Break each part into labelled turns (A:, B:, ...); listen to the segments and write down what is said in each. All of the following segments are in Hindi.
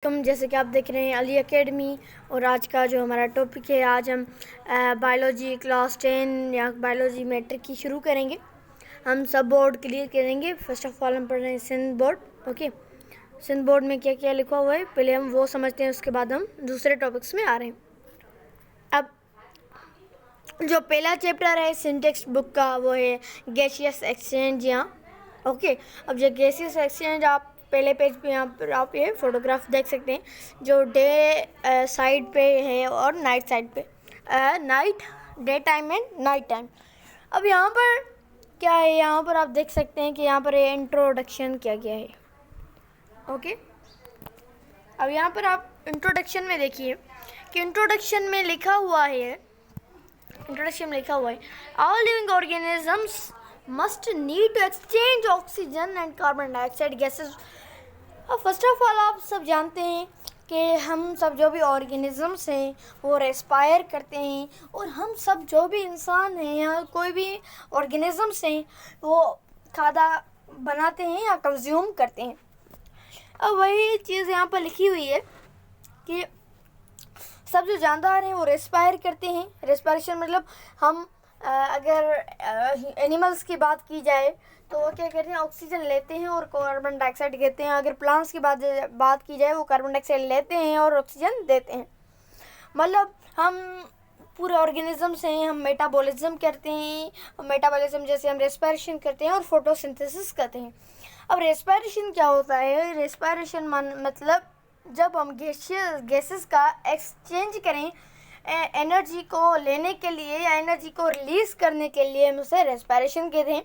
A: जैसे कि आप देख रहे हैं अली एकेडमी। और आज का जो हमारा टॉपिक है, आज हम बायोलॉजी क्लास 10 या बायोलॉजी मैट्रिक की शुरू करेंगे। हम सब बोर्ड क्लियर करेंगे। फर्स्ट ऑफ ऑल हम पढ़ रहे हैं Sindh board. Okay, Sindh board में क्या क्या लिखा हुआ है पहले हम वो समझते हैं, उसके बाद हम दूसरे टॉपिक्स में आ रहे हैं। अब जो पहला चैप्टर है सिंटेक्स बुक का वो है गैसियस एक्सचेंज। यहाँ ओके, अब जो गैसियस एक्सचेंज आप पहले पेज पे यहाँ पर आप ये फोटोग्राफ देख सकते हैं जो डे साइड पे है और नाइट साइड पे, night day time and night time. अब यहाँ पर क्या है, यहाँ पर आप देख सकते हैं कि यहाँ पर ये इंट्रोडक्शन किया गया है। ओके, अब यहाँ पर आप इंट्रोडक्शन में देखिए कि इंट्रोडक्शन में लिखा हुआ है all living organisms must need to exchange oxygen and carbon dioxide gases। अब फर्स्ट ऑफ ऑल आप सब जानते हैं कि हम सब जो भी ऑर्गेनिजम्स हैं वो रेस्पायर करते हैं, और हम सब जो भी इंसान हैं या कोई भी ऑर्गेनिजम्स हैं वो खाना बनाते हैं या कंज्यूम करते हैं। अब वही चीज़ यहाँ पर लिखी हुई है कि सब जो जानदार हैं वो रेस्पायर करते हैं। रेस्पायरेशन मतलब हम अगर एनिमल्स की बात की जाए तो वो क्या करते हैं, ऑक्सीजन लेते हैं और कार्बन डाइऑक्साइड देते हैं। अगर प्लांट्स की बात की जाए वो कार्बन डाइऑक्साइड लेते हैं और ऑक्सीजन देते हैं। मतलब हम पूरे ऑर्गेनिजम्स हैं, हम मेटाबॉलिज्म करते हैं। मेटाबॉलिज्म जैसे हम रेस्पायरेशन करते हैं और फोटोसिंथेसिस करते हैं। अब रेस्पायरेशन क्या होता है? रेस्पायरेशन मतलब जब हम गैसेस का एक्सचेंज करें एनर्जी को लेने के लिए या एनर्जी को रिलीज़ करने के लिए, हम उसे रेस्पायरेशन कहते हैं।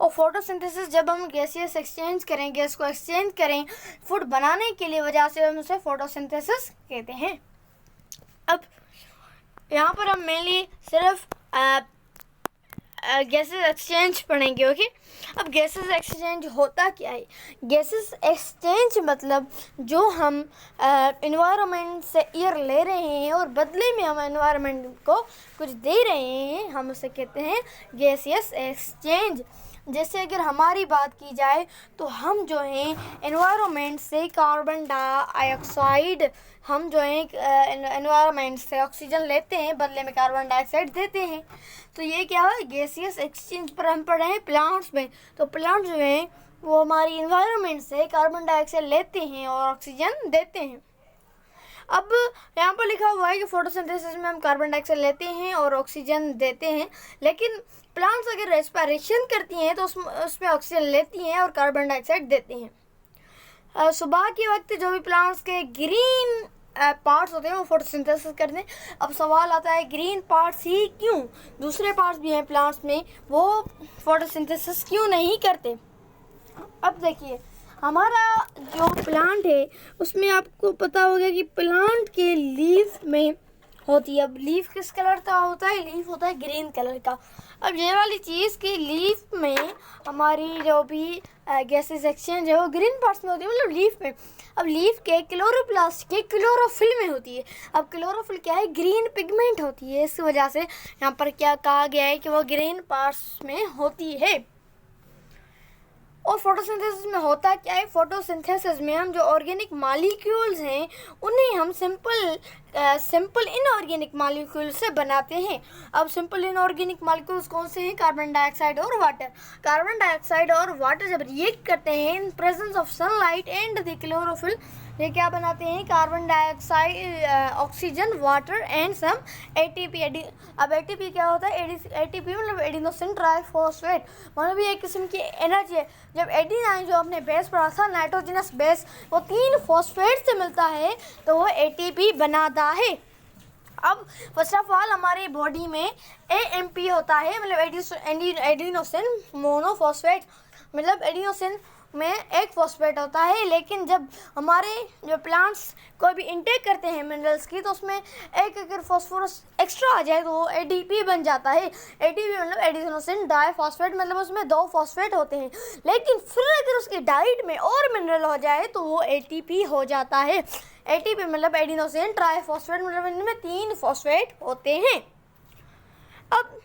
A: और फोटोसिंथेसिस जब हम गैसेस एक्सचेंज करें, गैस को एक्सचेंज करें फूड बनाने के लिए वजह से, हम उसे फोटोसिंथेसिस कहते हैं। अब यहाँ पर हम मेनली सिर्फ गैसेस एक्सचेंज पढ़ेंगे। ओके, अब गैसेस एक्सचेंज होता क्या है? गैसेस एक्सचेंज मतलब जो हम इन्वायरमेंट से एयर ले रहे हैं और बदले में हम इन्वायरमेंट को कुछ दे रहे हैं, हम उसे कहते हैं गैसियस एक्सचेंज। जैसे अगर हमारी बात की जाए तो हम जो हैं एनवायरनमेंट से कार्बन डाइऑक्साइड, हम जो हैं एनवायरनमेंट से ऑक्सीजन लेते हैं, बदले में कार्बन डाइऑक्साइड देते हैं। तो ये क्या है, गैसियस एक्सचेंज पर हम पढ़ रहे हैं प्लांट्स में। तो प्लांट्स जो हैं वो हमारी एनवायरनमेंट से कार्बन डाइऑक्साइड लेते हैं और ऑक्सीजन देते हैं। अब यहाँ पर लिखा हुआ है कि फोटोसिंथेसिस में हम कार्बन डाइऑक्साइड लेते हैं और ऑक्सीजन देते हैं, लेकिन प्लांट्स अगर रेस्पिरेशन करती हैं तो उसमें ऑक्सीजन लेती हैं और कार्बन डाइऑक्साइड देती हैं। सुबह के वक्त जो भी प्लांट्स के ग्रीन पार्ट्स होते हैं वो फोटोसिंथेसिस करते हैं। अब सवाल आता है ग्रीन पार्ट्स ही क्यों? दूसरे पार्ट्स भी हैं प्लांट्स में, वो फोटोसिंथेसिस क्यों नहीं करते? अब देखिए, हमारा जो प्लांट है उसमें आपको पता होगा कि प्लांट के लीफ में होती है। अब लीफ किस कलर का होता है? लीफ होता है ग्रीन कलर का। अब ये वाली चीज़ की लीफ में हमारी जो भी गैसेस एक्सचेंज है वो ग्रीन पार्ट्स में होती है, मतलब लीफ में। अब लीफ के क्लोरोप्लास्ट के क्लोरोफिल में होती है। अब क्लोरोफिल क्या है? ग्रीन पिगमेंट होती है। इस वजह से यहाँ पर क्या कहा गया है कि वो ग्रीन पार्ट्स में होती है। और फोटोसिंथेसिस में होता क्या है? फोटोसिंथेसिस में हम जो ऑर्गेनिक मॉलिक्यूल्स हैं उन्हें हम सिंपल इनऑर्गेनिक मॉलिक्यूल्स से बनाते हैं। अब सिंपल इनऑर्गेनिक मॉलिक्यूल्स कौन से हैं? कार्बन डाइऑक्साइड और वाटर। कार्बन डाइऑक्साइड और वाटर जब रिएक्ट करते हैं in presence of sunlight and the chlorophyll, ये क्या बनाते हैं? Carbon dioxide, oxygen, water and some ATP. अब एटीपी क्या होता है? एटीपी मतलब एडिनोसिन ट्राइफॉस्फेट, मतलब ये एक किस्म की एनर्जी है। जब एडिनाइन जो हमने बेस पढ़ा था, नाइट्रोजनस बेस, वो 3 फॉस्फेट से मिलता है तो वो एटीपी बनाता है। अब फर्स्ट ऑफ ऑल हमारी बॉडी में एएमपी होता है, मतलब एडिनोसिन मोनोफॉस्फेट, मतलब एडिनोसिन में एक फॉस्फेट होता है। लेकिन जब हमारे जो प्लांट्स कोई भी इंटेक करते हैं मिनरल्स की, तो उसमें एक अगर फॉस्फोरस एक्स्ट्रा आ जाए तो वो एडीपी बन जाता है। एडीपी मतलब एडिनोसिन डाइफॉस्फेट, मतलब उसमें 2 फॉस्फेट होते हैं। लेकिन फिर अगर उसकी डाइट में और मिनरल हो जाए तो वो एटीपी हो जाता है। एटीपी मतलब एडिनोसिन ट्राइफॉस्फेट, मतलब इनमें 3 फॉस्फेट होते हैं। अब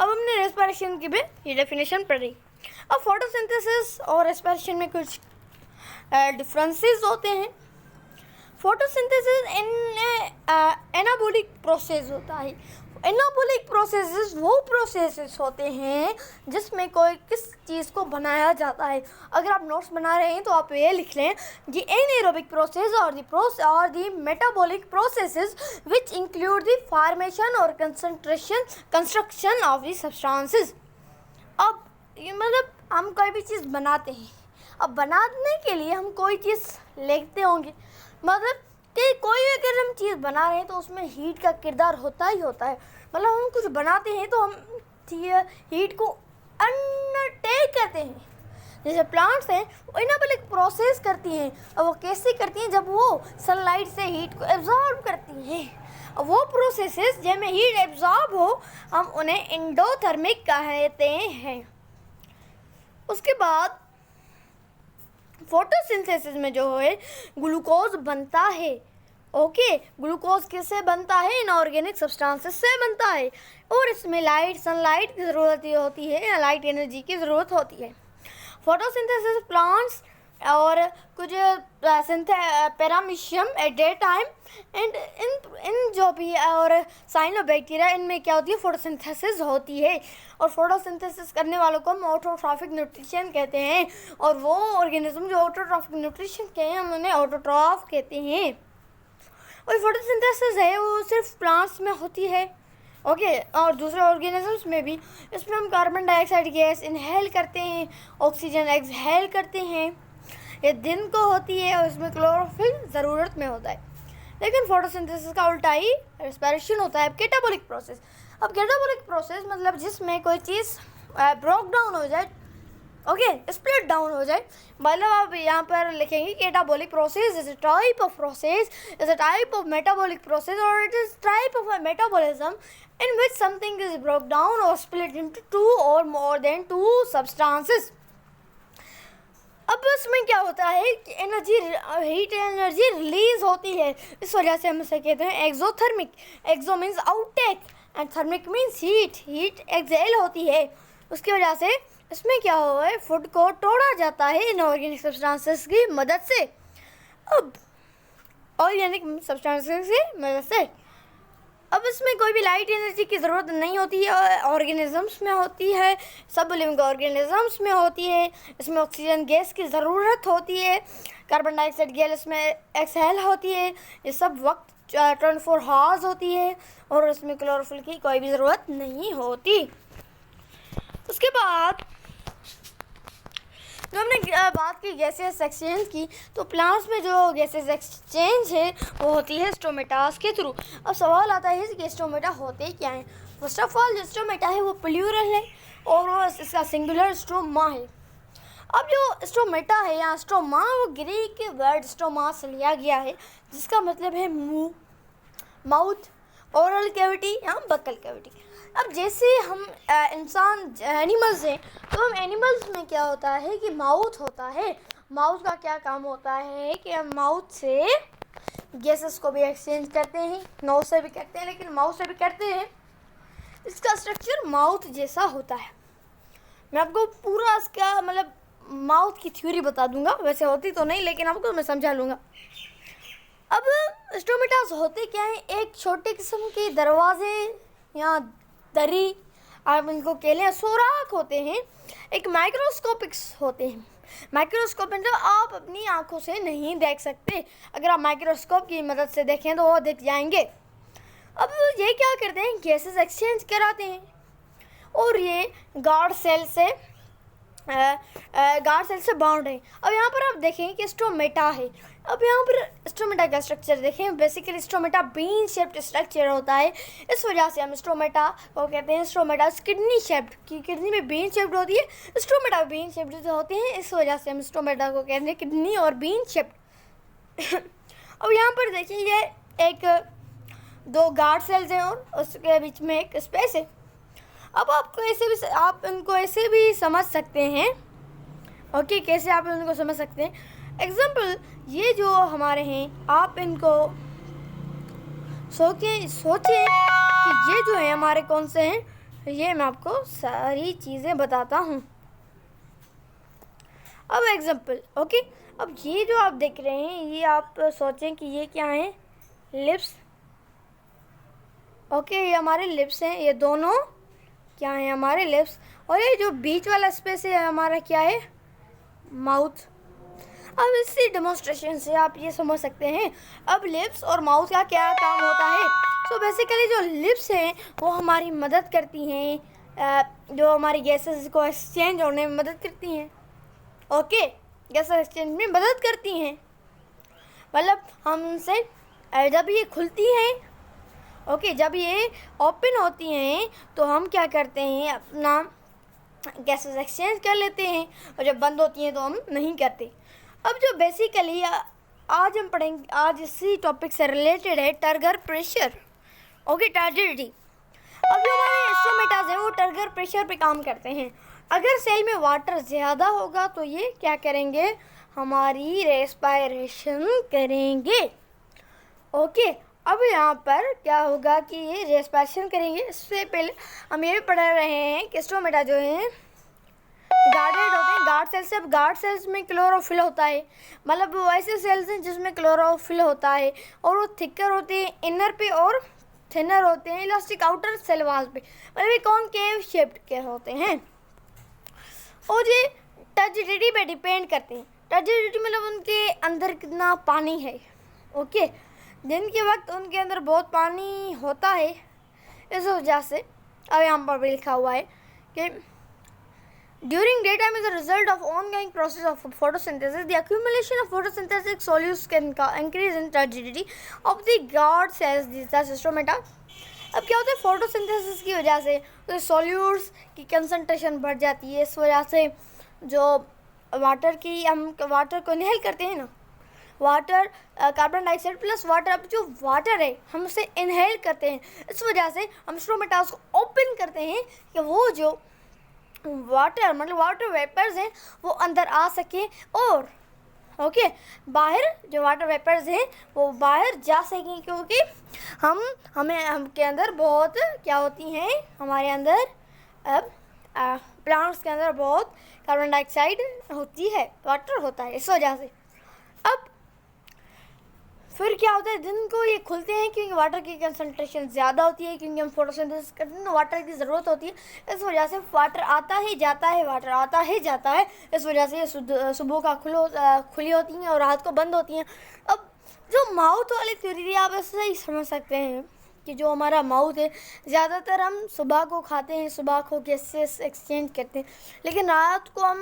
A: हमने रेस्पिरेशन की भी ये डेफिनेशन पढ़ी। अब फोटोसिंथेसिस और रेस्पिरेशन में कुछ डिफरेंसेस होते हैं। फोटोसिंथेसिस एनाबॉलिक प्रोसेस होता है। एनाबॉलिक प्रोसेसेस वो प्रोसेसेस होते हैं जिसमें कोई किस चीज़ को बनाया जाता है। अगर आप नोट्स बना रहे हैं तो आप ये लिख लें दी एनारोबिक प्रोसेस और the metabolic processes which include the formation और कंस्ट्रक्शन ऑफ द सब्सटेंसेस। अब ये मतलब हम कोई भी चीज़ बनाते हैं, अब बनाने के लिए हम कोई चीज़ लेते होंगे, मतलब कि कोई अगर हम चीज़ बना रहे हैं तो उसमें हीट का किरदार होता ही होता है। मतलब हम कुछ बनाते हैं तो हम हीट को अंडरटेक करते हैं। जैसे प्लांट्स हैं वो एनाबॉलिक प्रोसेस करती हैं, और वो कैसे करती हैं, जब वो सनलाइट से हीट को एब्जॉर्ब करती हैं। और वो प्रोसेसेस जिनमें हीट एब्जॉर्ब हो हम उन्हें एंडोथर्मिक कहते हैं। उसके बाद फोटोसिंथेसिस में जो है ग्लूकोज बनता है। ओके, ग्लूकोज किससे बनता है? इनऑर्गेनिक सब्सटेंसेस से बनता है, और इसमें सनलाइट की ज़रूरत होती है या लाइट एनर्जी की ज़रूरत होती है। फोटोसिंथेसिस प्लांट्स और कुछ paramecium at day time and in जो भी और साइनोबैक्टीरिया, इनमें क्या होती है? फोटोसिंथेसिस होती है। और फोटोसिंथेसिस करने वालों को हम ऑटोट्रॉफिक न्यूट्रिशन कहते हैं, और वो ऑर्गेनिज्म जो ऑटोट्रॉफिक न्यूट्रिशन के हैं हम उन्हें ऑटोट्रॉफ कहते हैं। और फोटोसिंथेसिस है वो सिर्फ प्लांट्स में होती है, ओके, और दूसरे ऑर्गेनिजम्स में भी। इसमें हम कार्बन डाइऑक्साइड गैस इनहेल करते हैं, ऑक्सीजन एक्सहेल करते हैं। ये दिन को होती है और इसमें क्लोरोफिल ज़रूरत में होता है। लेकिन फोटोसिंथेसिस का उल्टा ही रेस्पिरेशन होता है, कैटाबॉलिक प्रोसेस। अब कैटाबॉलिक प्रोसेस मतलब जिसमें कोई चीज़ ब्रोक डाउन हो जाए, ओके, स्प्लिट डाउन हो जाए। मतलब आप यहाँ पर लिखेंगे catabolic process is a type of process, is a type of metabolic process, और it is type of a metabolism in which something is broke down or split into two or more than two substances। अब इसमें क्या होता है कि हीट एनर्जी रिलीज होती है, इस वजह से हम इसे कहते हैं exothermic. Exo means outtake and thermic means heat exhale होती है। उसकी वजह से इसमें क्या हुआ है, फूड को तोड़ा जाता है इनऑर्गेनिक सब्सटेंसेस की मदद से। अब ऑर्गेनिक सब्सटेंसेस की मदद से अब इसमें कोई भी लाइट एनर्जी की ज़रूरत नहीं होती है, ऑर्गेनिजम्स में होती है, सब लिविंग ऑर्गेनिजम्स में होती है। इसमें ऑक्सीजन गैस की ज़रूरत होती है, कार्बन डाइऑक्साइड गैस इसमें एक्सहेल होती है। ये सब वक्त 24 हावर्स होती है, और इसमें क्लोरोफिल की कोई भी ज़रूरत नहीं होती। उसके बाद जो हमने बात की गैसेस एक्सचेंज की, तो प्लांट्स में जो गैसेस एक्सचेंज है वो होती है स्टोमेटास के थ्रू। अब सवाल आता है कि स्टोमेटा होते क्या हैं। फर्स्ट ऑफ ऑल जो स्टोमेटा है वो प्लूरल है, और वो इसका सिंगुलर स्टोमा है। अब जो स्टोमेटा है या स्टोमा, वो ग्रीक के वर्ड स्टोमा से लिया गया है, जिसका मतलब है मुंह, माउथ, ओरल कैविटी या बकल कैविटी। अब जैसे हम इंसान एनिमल्स हैं, तो हम एनिमल्स में क्या होता है कि माउथ होता है। माउथ का क्या काम होता है कि हम माउथ से गैसेस को भी एक्सचेंज करते हैं, नोज से भी करते हैं, लेकिन माउथ से भी करते हैं। इसका स्ट्रक्चर माउथ जैसा होता है। मैं आपको पूरा इसका मतलब माउथ की थ्योरी बता दूंगा, वैसे होती तो नहीं लेकिन आपको मैं समझा लूँगा। अब स्टोमेटास होते क्या हैं? एक छोटे किस्म के दरवाजे या दरी, आप इनको कह लें, सुराख होते हैं, एक माइक्रोस्कोपिक्स होते हैं। माइक्रोस्कोप मतलब आप अपनी आंखों से नहीं देख सकते, अगर आप माइक्रोस्कोप की मदद से देखें तो वो दिख जाएंगे। अब ये क्या करते हैं, गैसेस एक्सचेंज कराते हैं, और ये गार्ड सेल से बाउंड है। अब यहाँ पर आप देखें कि स्टोमेटा है। अब यहाँ पर स्टोमेटा का स्ट्रक्चर देखें, basically stomata bean shaped structure होता है। इस वजह से हम स्टोमेटा को कहते हैं स्टोमेटा किडनी शेप्ड, की किडनी में बीन शेप्ड होती है, स्टोमेटा बीन शेप्ड होते हैं, इस वजह से हम स्टोमेटा को कहते हैं किडनी और बीन शेप्ड। अब यहाँ पर देखिए एक दो गार्ड सेल्स हैं और उसके बीच में एक स्पेस है। अब आप इनको ऐसे भी समझ सकते हैं, ओके, कैसे आप इनको समझ सकते हैं। एग्जाम्पल, ये जो हमारे हैं, आप इनको सोचें कि ये जो है हमारे कौन से हैं। ये मैं आपको सारी चीज़ें बताता हूँ। अब एग्जांपल, ओके। अब ये जो आप देख रहे हैं, ये आप सोचें कि ये क्या है, लिप्स, ओके। ये हमारे लिप्स हैं, ये दोनों क्या है, हमारे लिप्स। और ये जो बीच वाला स्पेस है हमारा क्या है, माउथ। अब इसी डेमोन्स्ट्रेशन से आप ये समझ सकते हैं अब लिप्स और माउथ का क्या काम होता है। सो बेसिकली जो लिप्स हैं वो हमारी मदद करती हैं, जो हमारी गैसेस को एक्सचेंज होने में मदद करती हैं, ओके। गैसेस एक्सचेंज में मदद करती हैं, मतलब हम उनसे जब ये खुलती हैं, ओके, जब ये ओपन होती हैं तो हम क्या करते हैं, अपना गैसेस एक्सचेंज कर लेते हैं, और जब बंद होती हैं तो हम नहीं करते। अब जो बेसिकली आज हम पढ़ेंगे, आज इसी टॉपिक से रिलेटेड है टर्गर प्रेशर, ओके, टर्जिडिटी। अब जो हमारे इंस्ट्रूमेंटास हैं वो टर्गर प्रेशर पे काम करते हैं। अगर सेल में वाटर ज़्यादा होगा तो ये क्या करेंगे, हमारी रेस्पायरेशन करेंगे, ओके। अब यहाँ पर क्या होगा कि ये रेस्पायरेशन करेंगे। इससे पहले हम ये भी पढ़ रहे हैं कि स्टोमेटा जो है गार्डेड होते हैं, गार्ड सेल्स से। अब गार्ड सेल्स में क्लोरोफिल होता है, मतलब वो ऐसे सेल्स हैं जिसमें क्लोरोफिल होता है, और वो थिकर होते हैं इनर पे और थिनर होते हैं इलास्टिक आउटर सेल वाल पे, मतलब ये कॉनकेव शेप्ड के होते हैं, और ये टर्जिडिटी पे डिपेंड करते हैं। टर्जिडिटी मतलब उनके अंदर कितना पानी है, ओके। दिन के वक्त उनके अंदर बहुत पानी होता है, इस वजह से अब यहाँ पर भी लिखा हुआ है कि during daytime is a result of ongoing process of photosynthesis. The accumulation of photosynthetic solutes can increase in turgidity of the guard cells, the stromata. अब क्या होता है, फोटोसिंथेसिस की वजह से तो सॉल्यूट्स की कंसंट्रेशन बढ़ जाती है। इस वजह से जो वाटर की, हम वाटर को इनहेल करते हैं ना, water carbon dioxide plus water, अब जो वाटर है हम उसे इनहेल करते हैं, इस वजह से हम स्ट्रोमेटास को ओपन करते हैं कि वो जो वाटर मतलब वाटर वेपर्स हैं वो अंदर आ सके, और ओके बाहर जो वाटर वेपर्स हैं वो बाहर जा सकें, क्योंकि हमके अंदर बहुत क्या होती हैं, हमारे अंदर अब प्लांट्स के अंदर बहुत कार्बन डाइऑक्साइड होती है, वाटर होता है, इस वजह से। अब फिर क्या होता है, दिन को ये खुलते हैं क्योंकि वाटर की कंसंट्रेशन ज़्यादा होती है, क्योंकि हम फोटोसिंथेसिस करते हैं, वाटर की ज़रूरत होती है, इस वजह से वाटर आता ही जाता है, वाटर आता ही जाता है। इस वजह से ये सुबह का खुली होती हैं और रात को बंद होती हैं। अब जो माउथ वाली थ्योरी आप ऐसे ही समझ सकते हैं कि जो हमारा माउथ है, ज़्यादातर हम सुबह को खाते हैं, सुबह को गैसेस एक्सचेंज करते हैं, लेकिन रात को हम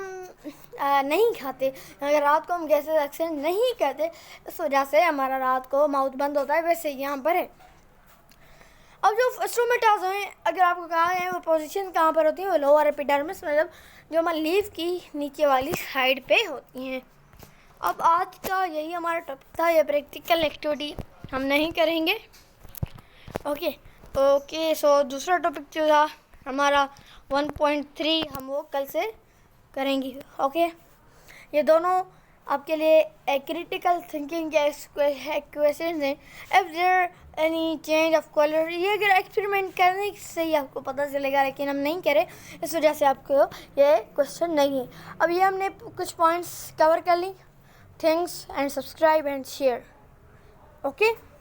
A: नहीं खाते। अगर रात को हम गैसेस एक्सचेंज नहीं करते, इस वजह से हमारा रात को माउथ बंद होता है। वैसे यहाँ पर है। अब जो स्ट्रोमेटास हैं, अगर आपको कहा है वो पोजीशन कहाँ पर होती है, वो लोअर एपिडर्मिस, मतलब जो हमारी लीफ की नीचे वाली साइड पे होती हैं। अब आज का यही हमारा टॉपिक था, ये प्रैक्टिकल एक्टिविटी हम नहीं करेंगे, ओके। सो दूसरा टॉपिक जो था हमारा 1.3 हम वो कल से करेंगे, ओके। ये दोनों आपके लिए क्रिटिकल थिंकिंग के इक्वेशंस हैं। If there any change of colour, ये अगर एक्सपेरिमेंट करने से ही आपको पता चलेगा, लेकिन हम नहीं करें, इस वजह से आपको ये क्वेश्चन नहीं है। अब ये हमने कुछ पॉइंट्स कवर कर ली। Thanks and subscribe and share, okay.